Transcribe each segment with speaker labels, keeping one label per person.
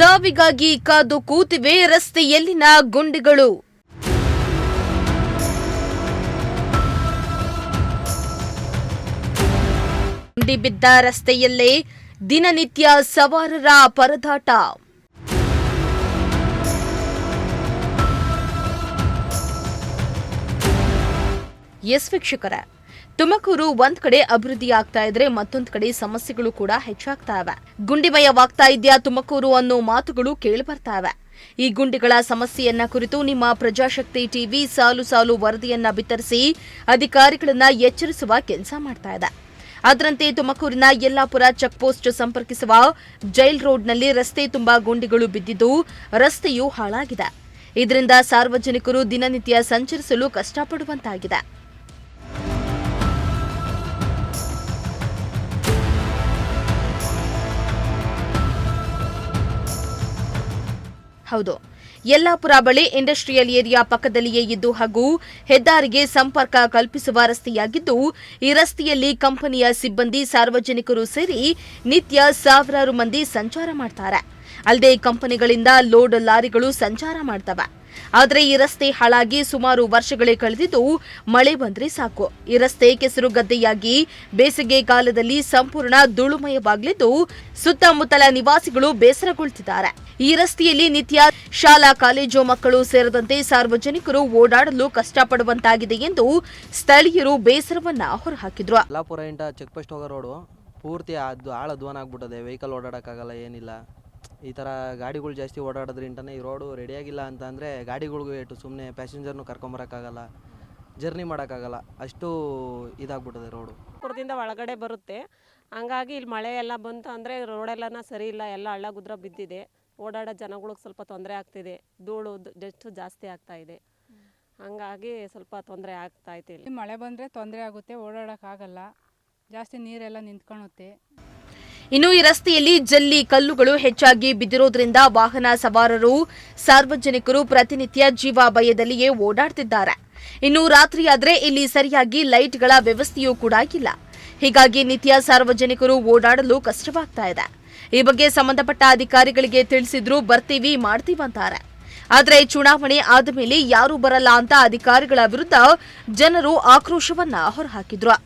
Speaker 1: ಸಾವಿಗಾಗಿ ಕಾದು ಕೂತಿವೆ ರಸ್ತೆಯಲ್ಲಿನ ಗುಂಡಿಗಳು. ಗುಂಡಿ ಬಿದ್ದ ರಸ್ತೆಯಲ್ಲೇ ದಿನನಿತ್ಯ ಸವಾರರ ಪರದಾಟ. ಎಸ್ ವೀಕ್ಷಕರ, ತುಮಕೂರು ಒಂದ್ ಕಡೆ ಅಭಿವೃದ್ಧಿ ಆಗ್ತಾ ಇದ್ರೆ ಮತ್ತೊಂದ್ ಕಡೆ ಸಮಸ್ಯೆಗಳು ಕೂಡ ಹೆಚ್ಚಾಗ್ತಾ ಇವೆ. ಗುಂಡಿಮಯವಾಗ್ತಾ ಇದೆಯಾ ತುಮಕೂರು ಅನ್ನೋ ಮಾತುಗಳು ಕೇಳಿಬರ್ತಾ ಇವೆ. ಈ ಗುಂಡಿಗಳ ಸಮಸ್ಯೆಯನ್ನ ಕುರಿತು ನಿಮ್ಮ ಪ್ರಜಾಶಕ್ತಿ ಟಿವಿ ಸಾಲು ಸಾಲು ವರದಿಯನ್ನ ಬಿತ್ತರಿಸಿ ಅಧಿಕಾರಿಗಳನ್ನ ಎಚ್ಚರಿಸುವ ಕೆಲಸ ಮಾಡ್ತಾ ಇದೆ. ಅದರಂತೆ ತುಮಕೂರಿನ ಯಲ್ಲಾಪುರ ಚೆಕ್ಪೋಸ್ಟ್ ಸಂಪರ್ಕಿಸುವ ಜೈಲ್ ರೋಡ್ನಲ್ಲಿ ರಸ್ತೆ ತುಂಬಾ ಗುಂಡಿಗಳು ಬಿದ್ದಿದ್ದು ರಸ್ತೆಯು ಹಾಳಾಗಿದೆ. ಇದರಿಂದ ಸಾರ್ವಜನಿಕರು ದಿನನಿತ್ಯ ಸಂಚರಿಸಲು ಕಷ್ಟಪಡುವಂತಾಗಿದೆ. ಹೌದು, ಯಲ್ಲಾಪುರ ಬಳಿ ಇಂಡಸ್ಟ್ರಿಯಲ್ ಏರಿಯಾ ಪಕ್ಕದಲ್ಲಿಯೇ ಇದ್ದು ಹಾಗೂ ಹೆದ್ದಾರಿಗೆ ಸಂಪರ್ಕ ಕಲ್ಪಿಸುವ ರಸ್ತೆಯಾಗಿದ್ದು ಈ ರಸ್ತೆಯಲ್ಲಿ ಕಂಪನಿಯ ಸಿಬ್ಬಂದಿ ಸಾರ್ವಜನಿಕರು ಸೇರಿ ನಿತ್ಯ ಸಾವಿರಾರು ಮಂದಿ ಸಂಚಾರ ಮಾಡ್ತಾರೆ. ಅಲ್ಲದೆ ಕಂಪನಿಗಳಿಂದ ಲೋಡ್ ಲಾರಿಗಳು ಸಂಚಾರ ಮಾಡ್ತವೆ. ಆದರೆ ಈ ರಸ್ತೆ ಹಾಳಾಗಿ ಸುಮಾರು ವರ್ಷಗಳೇ ಕಳೆದಿದ್ದು ಮಳೆ ಬಂದ್ರೆ ಸಾಕು ಈ ರಸ್ತೆ ಕೆಸರು ಗದ್ದೆಯಾಗಿ ಬೇಸಿಗೆ ಕಾಲದಲ್ಲಿ ಸಂಪೂರ್ಣ ಧೂಳುಮಯವಾಗಲಿದ್ದು ಸುತ್ತಮುತ್ತಲ ನಿವಾಸಿಗಳು ಬೇಸರಗೊಳ್ಳುತ್ತಿದ್ದಾರೆ. ಈ ರಸ್ತೆಯಲ್ಲಿ ನಿತ್ಯ ಶಾಲಾ ಕಾಲೇಜು ಮಕ್ಕಳು ಸೇರಿದಂತೆ ಸಾರ್ವಜನಿಕರು ಓಡಾಡಲು ಕಷ್ಟಪಡುವಂತಾಗಿದೆ ಎಂದು ಸ್ಥಳೀಯರು ಬೇಸರವನ್ನ ಹೊರಹಾಕಿದ್ರು.
Speaker 2: ಯಲ್ಲಾಪುರದಿಂದ ಚೆಕ್ ಪೋಸ್ಟ್ ಹೋಗೋ ರೋಡು ಪೂರ್ತಿ ಆಳದ್ವಾನ ಆಗ್ಬಿಟ್ಟದೆ. ವೆಹಿಕಲ್ ಓಡಾಡೋಕ್ಕಾಗಲ್ಲ, ಏನಿಲ್ಲ. ಈ ಥರ ಗಾಡಿಗಳು ಜಾಸ್ತಿ ಓಡಾಡೋದ್ರಿಂದನೇ ಈ ರೋಡು ರೆಡಿಯಾಗಿಲ್ಲ ಅಂತ ಅಂದರೆ ಗಾಡಿಗಳಿಗೂ ಏಟು, ಸುಮ್ಮನೆ ಪ್ಯಾಸೆಂಜರ್ನು ಕರ್ಕೊಂಬರೋಕ್ಕಾಗಲ್ಲ, ಜರ್ನಿ ಮಾಡೋಕ್ಕಾಗಲ್ಲ, ಅಷ್ಟು ಇದಾಗ್ಬಿಟ್ಟದೆ ರೋಡು.
Speaker 3: ಪುರದಿಂದ ಒಳಗಡೆ ಬರುತ್ತೆ, ಹಂಗಾಗಿ ಇಲ್ಲಿ ಮಳೆ ಎಲ್ಲ ಬಂತು ಅಂದರೆ ರೋಡೆಲ್ಲನ ಸರಿ ಇಲ್ಲ, ಎಲ್ಲ ಹಳ್ಳ ಗುದ್ರ ಬಿದ್ದಿದೆ. ಓಡಾಡೋ ಜನಗಳಿಗೆ ಸ್ವಲ್ಪ ತೊಂದರೆ ಆಗ್ತಿದೆ, ಧೂಳು ಡಸ್ಟ್ ಜಾಸ್ತಿ ಆಗ್ತಾ ಇದೆ, ಹಂಗಾಗಿ ಸ್ವಲ್ಪ ತೊಂದರೆ ಆಗ್ತಾಯಿದೆ. ಇಲ್ಲಿ
Speaker 4: ಮಳೆ ಬಂದರೆ ತೊಂದರೆ ಆಗುತ್ತೆ, ಓಡಾಡೋಕ್ಕಾಗಲ್ಲ, ಜಾಸ್ತಿ ನೀರೆಲ್ಲ ನಿಂತ್ಕೊಳ್ಳುತ್ತೆ.
Speaker 1: ಇನ್ನು ಈ ರಸ್ತೆಯಲ್ಲಿ ಜಲ್ಲಿ ಕಲ್ಲುಗಳು ಹೆಚ್ಚಾಗಿ ಬಿದ್ದಿರೋದ್ರಿಂದ ವಾಹನ ಸವಾರರು ಸಾರ್ವಜನಿಕರು ಪ್ರತಿನಿತ್ಯ ಜೀವ ಭಯದಲ್ಲಿಯೇ ಓಡಾಡ್ತಿದ್ದಾರೆ. ಇನ್ನು ರಾತ್ರಿಯಾದ್ರೆ ಇಲ್ಲಿ ಸರಿಯಾಗಿ ಲೈಟ್ಗಳ ವ್ಯವಸ್ಥೆಯೂ ಕೂಡ ಇಲ್ಲ. ಹೀಗಾಗಿ ನಿತ್ಯ ಸಾರ್ವಜನಿಕರು ಓಡಾಡಲು ಕಷ್ಟವಾಗ್ತಾ ಇದೆ. ಈ ಬಗ್ಗೆ ಸಂಬಂಧಪಟ್ಟ ಅಧಿಕಾರಿಗಳಿಗೆ ತಿಳಿಸಿದ್ರು ಬರ್ತೀವಿ ಮಾಡ್ತೀವಂತಾರೆ. ಆದರೆ ಚುನಾವಣೆ ಆದ ಮೇಲೆ ಯಾರೂ ಬರಲ್ಲ ಅಂತ ಅಧಿಕಾರಿಗಳ ವಿರುದ್ಧ ಜನರು ಆಕ್ರೋಶವನ್ನ ಹೊರಹಾಕಿದ್ರು.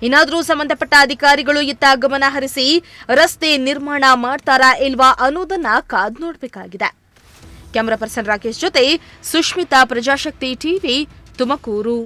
Speaker 1: ಇನ್ನಾದರೂ ಸಂಬಂಧಪಟ್ಟ ಅಧಿಕಾರಿಗಳು ಇತ್ತ ಗಮನ ಹರಿಸಿ ರಸ್ತೆ ನಿರ್ಮಾಣ ಮಾಡ್ತಾರಾ ಇಲ್ವಾ ಅನ್ನೋದನ್ನ ಕಾದು ನೋಡಬೇಕಾಗಿದೆ. ಕ್ಯಾಮರಾ ಪರ್ಸನ್ ರಾಕೇಶ್ ಜೊತೆ ಸುಷ್ಮಿತಾ, ಪ್ರಜಾಶಕ್ತಿ ಟಿವಿ, ತುಮಕೂರು.